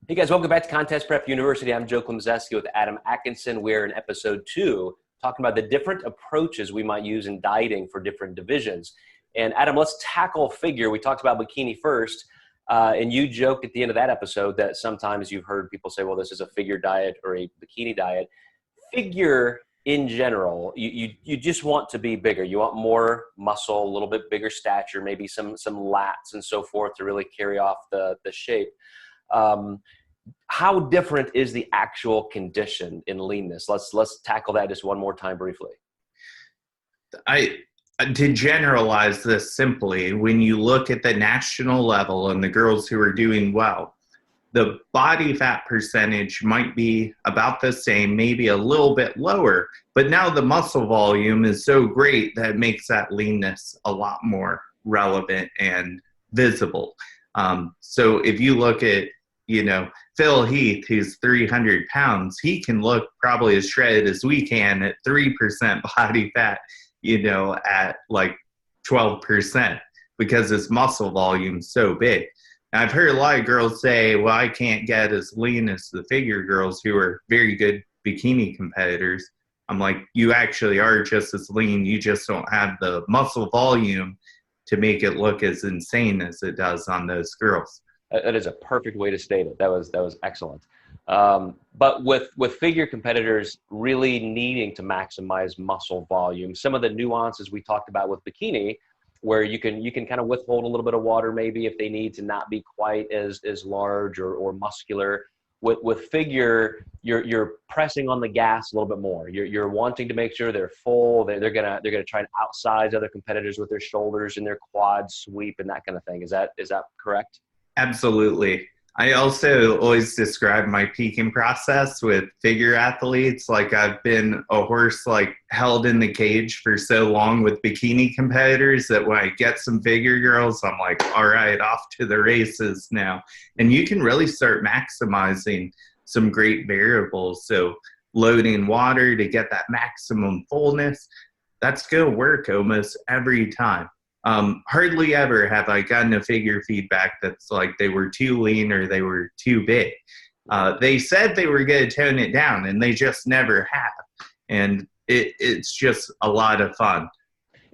Hey guys, welcome back to Contest Prep University. I'm Joe Klemczewski with Adam Atkinson. We're in episode 2, talking about the different approaches we might use in dieting for different divisions. And Adam, let's tackle figure. We talked about bikini first, and you joked at the end of that episode that sometimes you've heard people say, well, this is a figure diet or a bikini diet. Figure in general, you just want to be bigger. You want more muscle, a little bit bigger stature, maybe some lats and so forth to really carry off the shape. How different is the actual condition in leanness? Let's tackle that just one more time briefly. To generalize this simply, when you look at the national level and the girls who are doing well, the body fat percentage might be about the same, maybe a little bit lower, but now the muscle volume is so great that it makes that leanness a lot more relevant and visible. So if you look at, Phil Heath, who's 300 pounds, he can look probably as shredded as we can at 3% body fat, at like 12% because his muscle volume's so big. And I've heard a lot of girls say, well, I can't get as lean as the figure girls who are very good bikini competitors. I'm like, you actually are just as lean. You just don't have the muscle volume to make it look as insane as it does on those girls. That is a perfect way to state it. That was excellent. But with figure competitors really needing to maximize muscle volume, some of the nuances we talked about with bikini, where you can kind of withhold a little bit of water maybe if they need to not be quite as large or muscular. With figure, you're pressing on the gas a little bit more. You're wanting to make sure they're full. They're gonna try and outsize other competitors with their shoulders and their quads sweep and that kind of thing. Is that correct? Absolutely. I also always describe my peaking process with figure athletes like I've been a horse held in the cage for so long with bikini competitors that when I get some figure girls, I'm like, all right, off to the races now. And you can really start maximizing some great variables. So loading water to get that maximum fullness, that's going to work almost every time. Hardly ever have I gotten a figure feedback that's like they were too lean or they were too big. They said they were going to tone it down, and they just never have. And it's just a lot of fun.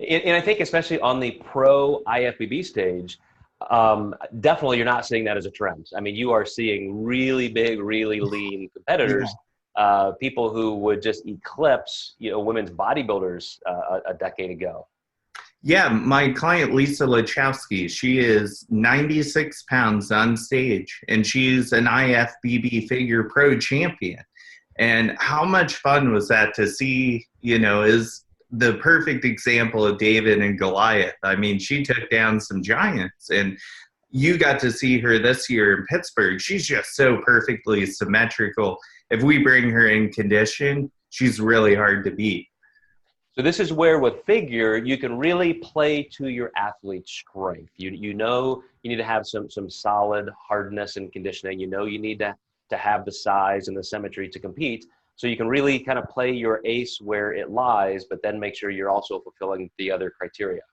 And I think especially on the pro IFBB stage, definitely you're not seeing that as a trend. I mean, you are seeing really big, really lean competitors, people who would just eclipse, women's bodybuilders a decade ago. Yeah, my client, Lisa Lachowski, she is 96 pounds on stage, and she's an IFBB figure pro champion. And how much fun was that to see, is the perfect example of David and Goliath. I mean, she took down some giants, and you got to see her this year in Pittsburgh. She's just so perfectly symmetrical. If we bring her in condition, she's really hard to beat. So this is where with figure, you can really play to your athlete's strength. You need to have some solid hardness and conditioning. You need to have the size and the symmetry to compete. So you can really kind of play your ace where it lies, but then make sure you're also fulfilling the other criteria.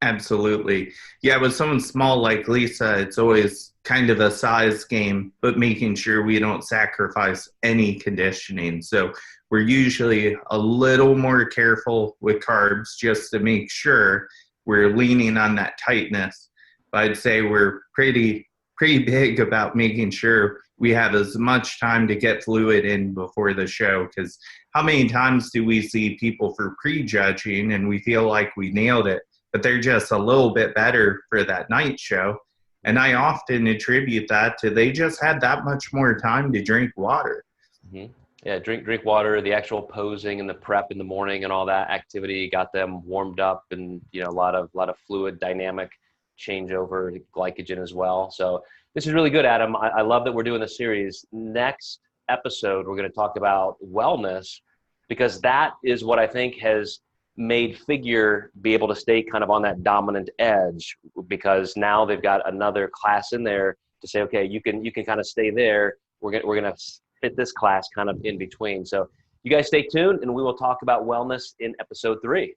Absolutely. Yeah, with someone small like Lisa, it's always kind of a size game, but making sure we don't sacrifice any conditioning. So we're usually a little more careful with carbs just to make sure we're leaning on that tightness. But I'd say we're pretty big about making sure we have as much time to get fluid in before the show, because how many times do we see people for prejudging and we feel like we nailed it, but they're just a little bit better for that night show? And I often attribute that to they just had that much more time to drink water. Mm-hmm. Yeah, drink water, the actual posing and the prep in the morning and all that activity got them warmed up, and a lot of fluid dynamic changeover, glycogen as well. So this is really good, Adam. I love that we're doing this series. Next episode, we're going to talk about wellness, because that is what I think has made figure be able to stay kind of on that dominant edge, because now they've got another class in there to say, okay, you can kind of stay there. We're gonna fit this class kind of in between. So you guys stay tuned, and we will talk about wellness in episode 3.